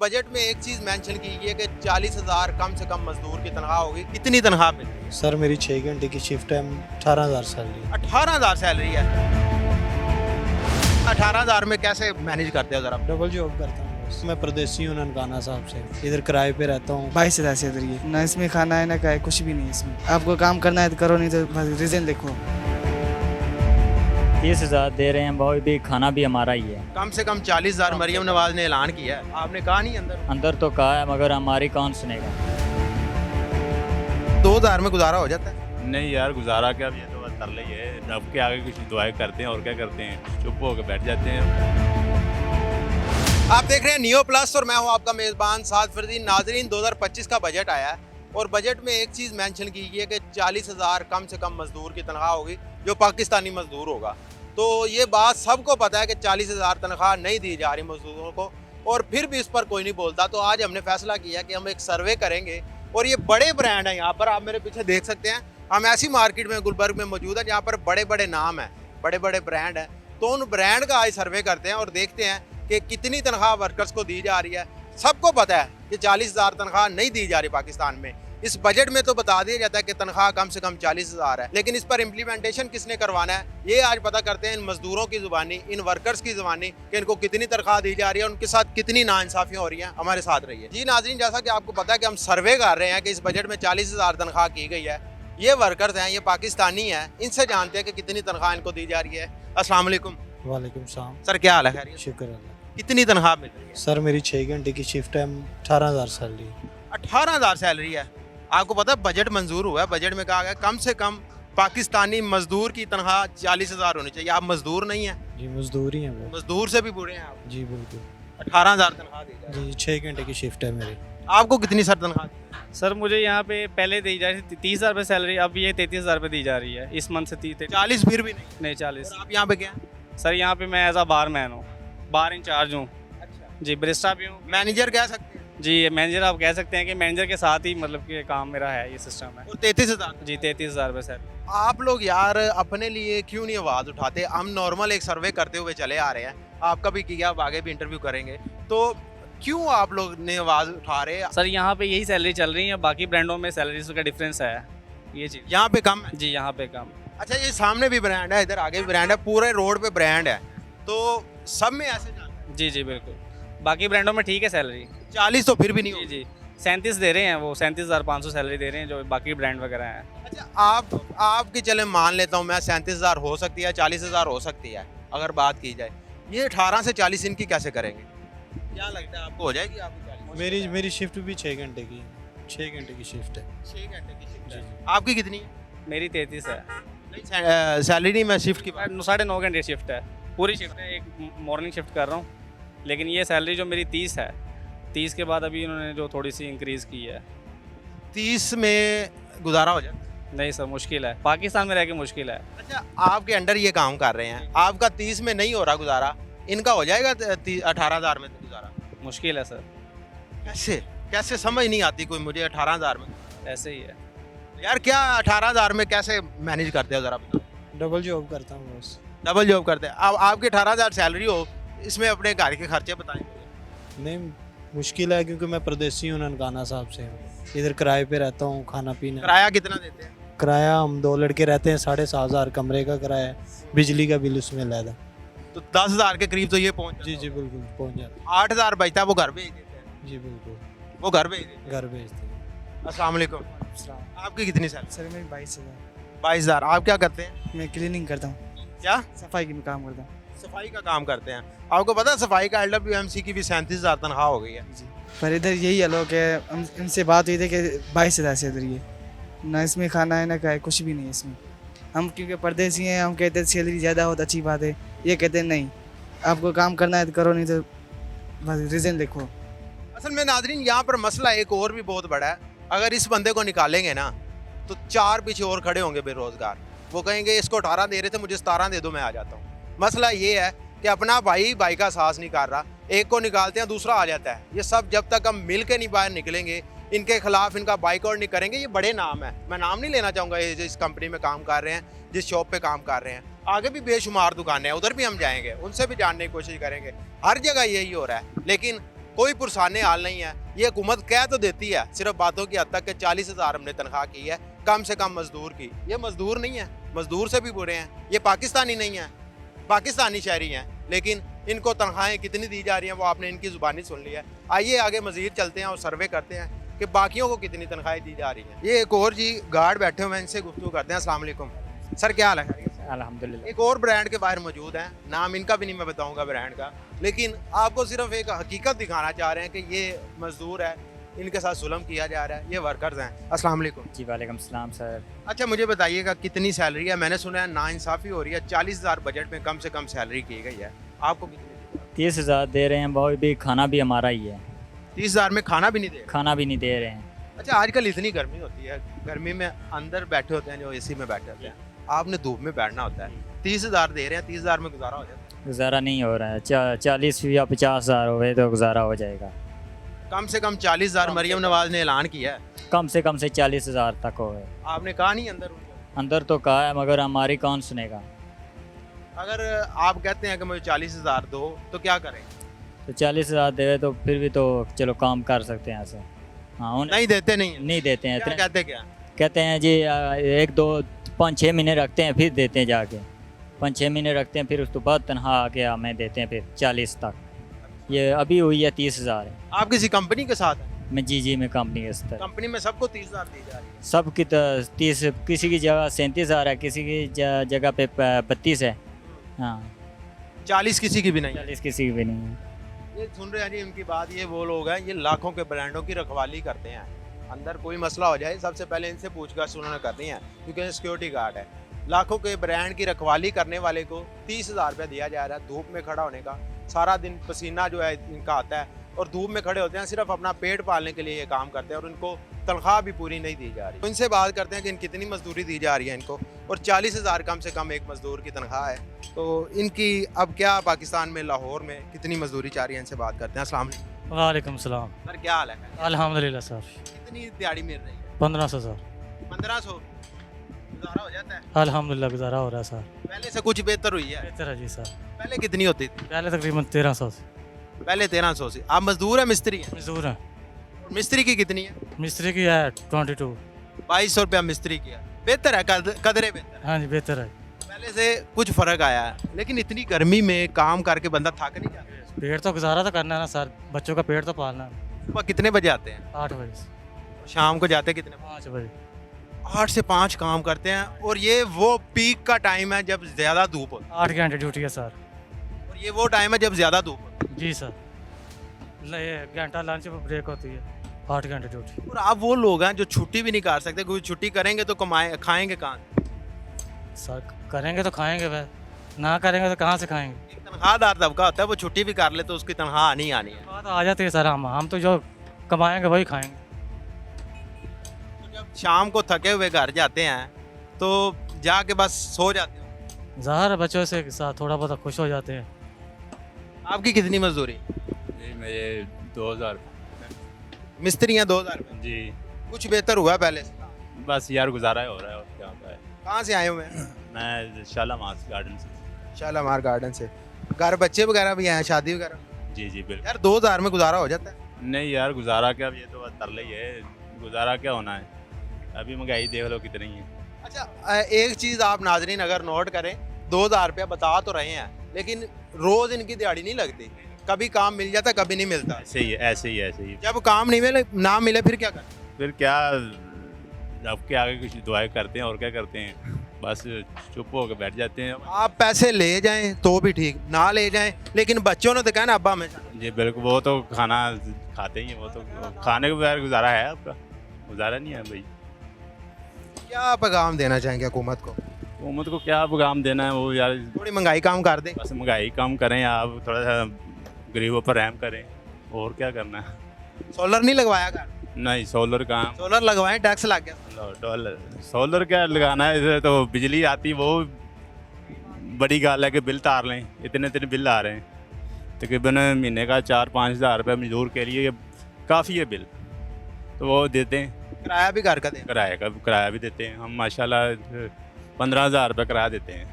Budget में एक चीज मेंशन की गई है कि 40,000 कम से कम मजदूर की तनख्वाह होगी। कितनी तनख्वाह मिल रही है? सर मेरी 6 घंटे की शिफ्ट है, 18,000 सैलरी। 18,000 सैलरी है। 18,000 में कैसे मैनेज करते हो जरा? डबल जॉब करता हूँ बस। मैं परदेसी हूँ ननकाना साहब से, इधर किराए पे रहता हूँ। 22,000 से इधर ये ना इसमें खाना है ना क्या है, कुछ भी नहीं इसमें। आपको काम करना है तो करो, नहीं तो बस रीजन लिखो। 30,000 दे रहे हैं, बहुत भी खाना भी हमारा ही है। कम से कम 40,000 मरियम नवाज ने ऐलान किया है, आपने कहा नहीं अंदर? अंदर तो कहा है मगर हमारी कौन सुनेगा। 2,000 में गुजारा हो जाता है? नहीं यार, गुजारा क्या, ये तो बस तरले ही है। रब के आगे कुछ दुआएं करते हैं और क्या करते हैं, चुप होकर बैठ जाते हैं। आप देख रहे हैं नियो प्लस और मैं हूं आपका मेज़बान साद फरदीन। नाजरीन, 2025 का बजट आया है और बजट में एक चीज़ मेंशन की गई है कि 40,000 कम से कम मजदूर की तनख्वाह होगी जो पाकिस्तानी मजदूर होगा। तो ये बात सबको पता है कि 40,000 तनख्वाह नहीं दी जा रही मजदूरों को, और फिर भी इस पर कोई नहीं बोलता। तो आज हमने फैसला किया कि हम एक सर्वे करेंगे, और ये बड़े ब्रांड हैं। यहाँ पर आप मेरे पीछे देख सकते हैं, हम ऐसी मार्केट में गुलबर्ग में मौजूद है जहाँ पर बड़े बड़े नाम हैं, बड़े बड़े ब्रांड हैं। तो उन ब्रांड का आज सर्वे करते हैं और देखते हैं कि कितनी तनख्वाह वर्कर्स को दी जा रही है। सबको पता है कि 40,000 तनख्वाह नहीं दी जा रही पाकिस्तान में। इस बजट में तो बता दिया जाता है कि तनख्वाह कम से कम 40,000 है, लेकिन इस पर इम्प्लीमेंटेशन किसने करवाना है, ये आज पता करते हैं इन मजदूरों की ज़ुबानी, इन वर्कर्स की ज़ुबानी, कि इनको कितनी तनख्वाह दी जा रही है, उनके साथ कितनी नाइंसाफ़ियाँ हो रही हैं। हमारे साथ रहिए जी नाज़रीन। जैसा कि आपको पता है कि हम सर्वे कर रहे हैं कि इस बजट में 40,000 तनख्वाह की गई है। ये वर्कर्स हैं, ये पाकिस्तानी हैं, इनसे जानते हैं कि कितनी तनख्वाह इनको दी जा रही है। अस्सलाम वालेकुम वालेकुम सलाम। सर, क्या हाल है? खैरियत? शुक्र अल्लाह। कितनी तनख्वाह मिल रही है? सर मेरी 6 घंटे की शिफ्ट है, 18,000 सैलरी। 18,000 सैलरी है। आपको पता है बजट मंजूर हुआ है, बजट में कहा गया कम से कम पाकिस्तानी मजदूर की तनख्वाह 40,000 होनी चाहिए। आप मजदूर नहीं हैं? जी मजदूर ही हैं वो। मजदूर से भी बुरे हैं आप। जी बिल्कुल। 18,000 तनख्वाह दी जा रही जी 6 घंटे की शिफ्ट है मेरी। है। आपको कितनी सर तनख्वाह दी? सर मुझे यहाँ पे पहले दी जा रही थी 30,000 रुपये सैलरी, अब ये 33,000 रुपये दी जा रही है इस मंथ से। 40 फिर भी नहीं? नहीं 40। और आप यहाँ पे क्या हैं? सर यहाँ पे मैं एज अ बार मैन हूँ, बार इंचार्ज हूँ अच्छा, जी, बरिस्टा भी हूँ मैनेजर कह सकते हैं। जी। मैनेजर आप कह सकते हैं कि मैनेजर के साथ ही मतलब कि काम मेरा है, ये सिस्टम है और 33,000 जी। 33,000 रुपये सैलरी। आप लोग यार अपने लिए क्यों नहीं आवाज़ उठाते? हम नॉर्मल एक सर्वे करते हुए चले आ रहे हैं, आपका भी किया, आप आगे भी इंटरव्यू करेंगे, तो क्यों आप लोग ने आवाज़ उठा रहे हैं? सर यहाँ पे यही सैलरी चल रही है, बाकी ब्रांडों में सैलरीज का डिफरेंस है, ये चीज़ यहाँ पे कम है? जी, यहाँ पे कम। अच्छा, ये सामने भी ब्रांड है, इधर आगे भी ब्रांड है, पूरे रोड पे ब्रांड है, तो सब में ऐसे जाता है? जी जी बिल्कुल, बाकी ब्रांडों में ठीक है सैलरी। 40 तो फिर भी नहीं जी होगी। जी 37 दे रहे हैं वो, 37,500 सैलरी दे रहे हैं जो बाकी ब्रांड वगैरह हैं। अच्छा, आपकी चले मान लेता हूँ मैं, 37,000 हो सकती है, 40,000 हो सकती है अगर बात की जाए। ये 18 से 40 इनकी कैसे करेंगे? क्या लगता है आपको हो जाएगी? आपकी 40? मेरी शिफ्ट भी 6 घंटे की है, 6 घंटे की शिफ्ट है। 6 घंटे की शिफ्ट जी, है। जी। आपकी कितनी है? मेरी 33 है। नहीं, सैलरी में शिफ्ट की बात। 9.5 घंटे शिफ्ट है, पूरी शिफ्ट है, एक मॉर्निंग शिफ्ट कर रहा हूँ, लेकिन ये सैलरी जो मेरी 30 है, 30 के बाद अभी इन्होंने जो थोड़ी सी इंक्रीज़ की है। 30 में गुजारा हो जाए? नहीं सर, मुश्किल है, पाकिस्तान में रह के मुश्किल है। अच्छा, आपके अंडर ये काम कर रहे हैं, आपका 30 में नहीं हो रहा गुजारा, इनका हो जाएगा 18,000 में गुजारा? मुश्किल है सर, कैसे कैसे समझ नहीं आती कोई मुझे 18,000 में। ऐसे ही है। यार क्या 18,000 में कैसे मैनेज करते हो, जरा बताओ। डबल जॉब करता हूँ बस। डबल जॉब करते हैं। अब आपकी 18,000 सैलरी हो, इसमें अपने घर के खर्चे बताएं। नहीं मुश्किल है क्योंकि मैं परदेसी हूँ ननकाना साहब से, इधर किराए पे रहता हूँ, खाना पीना। किराया कितना देते हैं? किराया हम 2 लड़के रहते हैं, 7,500 कमरे का किराया, बिजली का बिल उसमें लगा। तो 10,000 के करीब तो ये पहुंच जी जी बिल्कुल पहुँच जाता। 8,000 बचता है, वो घर भेज देते हैं। जी बिल्कुल, वो घर भेज देते घर भेजते हैं। हैं। अस्सलाम वालेकुम। आपकी कितनी सैलरी? सर मेरी 22,000। 22,000। आप क्या करते हैं? मैं क्लीनिंग करता हूँ, क्या सफाई की काम करता हूँ सफाई का काम करते हैं? आपको पता है सफाई का LWMC की भी 37,000 तनख्वाह हो गई है। जी। पर इधर यही है लोग, इनसे बात हुई थी कि 22,000 से इधर ये ना इसमें खाना है ना क्या है, कुछ भी नहीं है इसमें। हम क्योंकि परदेसी हैं, हम कहते हैं सैलरी ज़्यादा हो तो अच्छी बात है, ये कहते हैं नहीं, आपको काम करना है तो करो, नहीं तो बस रीज़न लिखो। असल में नाजरीन, यहाँ पर मसला एक और भी बहुत बड़ा है। अगर इस बंदे को निकालेंगे ना तो 4 पीछे और खड़े होंगे बेरोजगार। वो कहेंगे इसको 18 दे रहे थे, मुझे 17 दे दो, मैं आ जाता हूँ। मसला ये है कि अपना भाई का साहस नहीं कर रहा, एक को निकालते हैं दूसरा आ जाता है। ये सब जब तक हम मिल के नहीं बाहर निकलेंगे, इनके खिलाफ इनका बाइकआउट नहीं करेंगे। ये बड़े नाम है, मैं नाम नहीं लेना चाहूँगा, ये जिस कंपनी में काम कर रहे हैं, जिस शॉप पे काम कर रहे हैं, आगे भी बेशुमार दुकानें हैं, उधर भी हम जाएंगे, उनसे भी जानने की कोशिश करेंगे। हर जगह यही हो रहा है, लेकिन कोई पुरसाने हाल नहीं है। ये हुकूमत कह तो देती है सिर्फ बातों की हद तक कि 40,000 हमने तनख्वाह की है कम से कम मजदूर की। ये मजदूर नहीं है, मजदूर से भी बुरे हैं। ये पाकिस्तानी नहीं है, पाकिस्तानी शहरी हैं, लेकिन इनको तनख्वाहें कितनी दी जा रही हैं वो आपने इनकी ज़ुबानी सुन लिया है। आइए आगे मज़ीद चलते हैं और सर्वे करते हैं कि बाकियों को कितनी तनख्वाहें दी जा रही हैं। ये एक और जी गार्ड बैठे हुए हैं, इनसे गुफ्तगू करते हैं। अस्सलाम वालेकुम सर, क्या हाल है? अल्हम्दुलिल्लाह। एक और ब्रांड के बाहर मौजूद हैं, नाम इनका भी नहीं मैं बताऊंगा ब्रांड का, लेकिन आपको सिर्फ एक हकीकत दिखाना चाह रहे हैं कि ये मजदूर है, इनके साथ जुल्म किया जा रहा है, ये वर्कर्स हैं। अस्सलाम वालेकुम जी वालेकुम सलाम सर। अच्छा मुझे बताइएगा कितनी सैलरी है? मैंने सुना है नाइंसाफ़ी हो रही है, 40,000 बजट में कम से कम सैलरी की गई है, आपको कितनी? 30,000 दे रहे हैं, बहुत भी खाना भी हमारा ही है। 30,000 में खाना भी नहीं दे? खाना भी नहीं दे रहे हैं। अच्छा आजकल इतनी गर्मी होती है, गर्मी में अंदर बैठे होते हैं जो एसी में बैठे होते हैं, आपने धूप में बैठना होता है, 30,000 दे रहे हैं, 30,000 में गुजारा हो जाता है? गुजारा नहीं हो रहा है। 40 या 50,000 हो गए तो गुजारा हो जाएगा। कम से कम 40,000 मरियम नवाज ने ऐलान किया है, कम से कम से 40,000 तक हो गए। आपने कहा नहीं अंदर उनको? अंदर तो कहा है मगर हमारी कौन सुनेगा। अगर आप कहते हैं कि मुझे 40,000 दो तो क्या करें? तो 40,000 दे तो फिर भी तो चलो काम कर सकते हैं ऐसे। हाँ उन्हें नहीं देते नहीं नहीं देते हैं क्या इतने। कहते क्या? कहते हैं जी 1 2 5 6 महीने रखते हैं फिर देते हैं जाके। 5 6 महीने रखते हैं फिर उसके बाद तनख्वाह आके हमें देते हैं फिर 40 तक। ये अभी हुई है 30,000 है। आप किसी कंपनी के साथ हैं? मैं जी में कंपनी के स्तर कंपनी में सबको 30,000 दी जा रही है? सब की 30, किसी की जगह 37,000 है, किसी की जगह पे 32 है। हाँ 40 किसी की भी नहीं है। 40 किसी की भी नहीं है। ये सुन रहे हैं जी उनकी बात, ये वो लोग हैं ये लाखों के ब्रांडों की रखवाली करते हैं। अंदर कोई मसला हो जाए सबसे पहले इनसे पूछताछ उन्होंने करनी है, क्योंकि सिक्योरिटी गार्ड है। लाखों के ब्रांड की रखवाली करने वाले को 30,000 रुपया दिया जा रहा है धूप में खड़ा होने का। सारा दिन पसीना जो है इनका आता है और धूप में खड़े होते हैं, सिर्फ अपना पेट पालने के लिए ये काम करते हैं और इनको तनख्वाह भी पूरी नहीं दी जा रही। तो इनसे बात करते हैं कि कितनी मजदूरी दी जा रही है इनको, और 40,000 कम से कम एक मजदूर की तनख्वाह है। तो इनकी अब क्या पाकिस्तान में लाहौर में कितनी मजदूरी चाह रही है, इनसे बात करते हैं। अस्सलाम वालेकुम वालेकुम सलाम। सर, क्या हाल है? अल्हम्दुलिल्लाह सर। कितनी दिहाड़ी मिल रही है? 1500 सर। 1500 गुजारा हो जाता है? अल्हम्दुलिल्लाह गुजारा हो रहा है सर। पहले से कुछ बेहतर हुई है? बेहतर है जी सर। पहले कितनी होती थी? पहले तकरीबन 1300 से। पहले 1300 से। आप मजदूर है मिस्त्री है? मजदूर है। मिस्त्री की कितनी है? मिस्त्री की है 22। 2200 रुपया मिस्त्री की है। बेहतर है, कदरे बेहतर है। हाँ जी बेहतर है। पहले से कुछ फर्क आया है, लेकिन इतनी गर्मी में काम करके बंदा थक नहीं जाता? पेट तो गुजारा तो करना है ना सर, बच्चों का पेट तो पालना है। सुबह कितने बजे आते हैं? 8 बजे से शाम को जाते कितने? 5 बजे। 8 से 5 काम करते हैं, और ये वो पीक का टाइम है जब ज़्यादा धूप होती 8 घंटे ड्यूटी है सर। है, और ये वो टाइम है जब ज़्यादा धूप होती जी सर। ये घंटा लंच ब्रेक होती है, 8 घंटे ड्यूटी। है। और आप वो लोग हैं जो छुट्टी भी नहीं कर सकते, क्योंकि छुट्टी करेंगे तो कमाए खाएंगे कहाँ? सर करेंगे तो खाएंगे वह, ना करेंगे तो कहाँ से खाएंगे। एक तनख्वाहदार तबका होता है, वो छुट्टी भी कर ले तो उसकी तनख्वाह आनी ही आनी है। बात आ जाती है सर, हम तो जो कमाएंगे वही खाएंगे। तो जब शाम को थके हुए घर जाते हैं तो जाके बस सो जाते हो? ज़ाहिर है बच्चों से साथ थोड़ा बहुत खुश हो जाते हैं। आपकी कितनी मजदूरी? जी मेरे 2,000 मिस्त्री हैं 2,000 रुपये। जी कुछ बेहतर हुआ है पहले से? बस यार गुजारा हो रहा है और क्या होता है। कहाँ से आए हुए हैं? मैं शालामार गार्डन से। शालामार गार्डन से। घर बच्चे वगैरह भी हैं, शादी वगैरह? जी जी बिल्कुल। यार 2,000 में गुजारा हो जाता है? नहीं यार गुजारा क्या, ये तो तरले ही है, गुजारा क्या होना है, अभी महंगाई देख लो कितनी है। अच्छा एक चीज़ आप नाजरीन अगर नोट करें, 2,000 रुपया बता तो रहे हैं, लेकिन रोज़ इनकी दिहाड़ी नहीं लगती। कभी काम मिल जाता, कभी नहीं मिलता। ऐसे ही ऐसे ही ऐसे ही। जब काम नहीं मिले ना मिले फिर क्या करते? फिर क्या, रब के आगे कुछ दुआएं करते हैं और क्या करते हैं, बस चुप होकर बैठ जाते हैं। आप पैसे ले जाएं तो भी ठीक, ना ले जाएं, लेकिन बच्चों ने तो कहना अब्बा हमें चाहिए। जी बिल्कुल, वो तो खाना खाते ही हैं, वो तो खाने के बगैर गुजारा है आपका, गुजारा नहीं है भाई। क्या पैगाम देना चाहेंगे हुकूमत को? हुकूमत को क्या पैगाम देना है, वो यार थोड़ी महंगाई कम कर दें। बस महंगाई कम करें, आप थोड़ा सा गरीबों पर रहम करें, और क्या करना है। सोलर नहीं लगवाया घर? नहीं सोलर काम, सोलर लगवाएं, टैक्स लग गया। डॉलर सोलर क्या लगाना है, इधर तो बिजली आती, वो बड़ी गाल है कि बिल तार लें, इतने इतने बिल आ रहे हैं तकरीबन महीने का 4-5 हज़ार रुपये मजदूर के लिए काफ़ी है बिल, तो वो देते हैं। किराया भी घर का दें? किराया भी देते हैं हम, माशाल्लाह 15,000 रुपये किराया देते हैं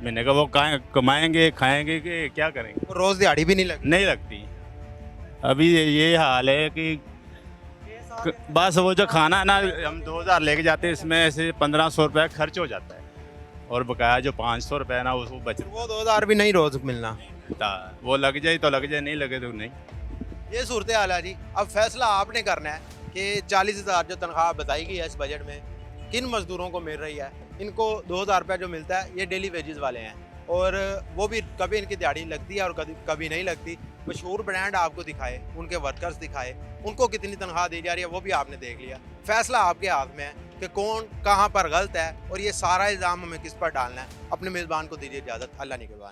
महीने का। वो कमाएंगे खाएंगे कि क्या करेंगे? रोज़ दिहाड़ी भी नहीं लगती? नहीं लगती। अभी ये हाल है कि बस वो जो खाना है ना, हम 2000 लेके जाते हैं, इसमें ऐसे 1500 रुपये खर्च हो जाता है और बकाया जो 500 रुपये है ना वो बच वो 2000 भी नहीं रोज मिलना। था। वो लग जाए तो लग जाए, नहीं लगे तो नहीं। ये सूरत हाल है जी। अब फैसला आपने करना है कि 40,000 जो तनख्वाह बताई गई है इस बजट में, किन मजदूरों को मिल रही है। इनको 2000 रुपये जो मिलता है ये डेली वेजेस वाले हैं, और वो भी कभी इनकी दिहाड़ी लगती है और कभी कभी नहीं लगती। मशहूर ब्रांड आपको दिखाए, उनके वर्कर्स दिखाए, उनको कितनी तनख्वाह दी जा रही है वो भी आपने देख लिया। फैसला आपके हाथ में है कि कौन कहाँ पर गलत है और ये सारा इल्ज़ाम हमें किस पर डालना है। अपने मेज़बान को दीजिए इजाज़त। अल्लाह निगहबान।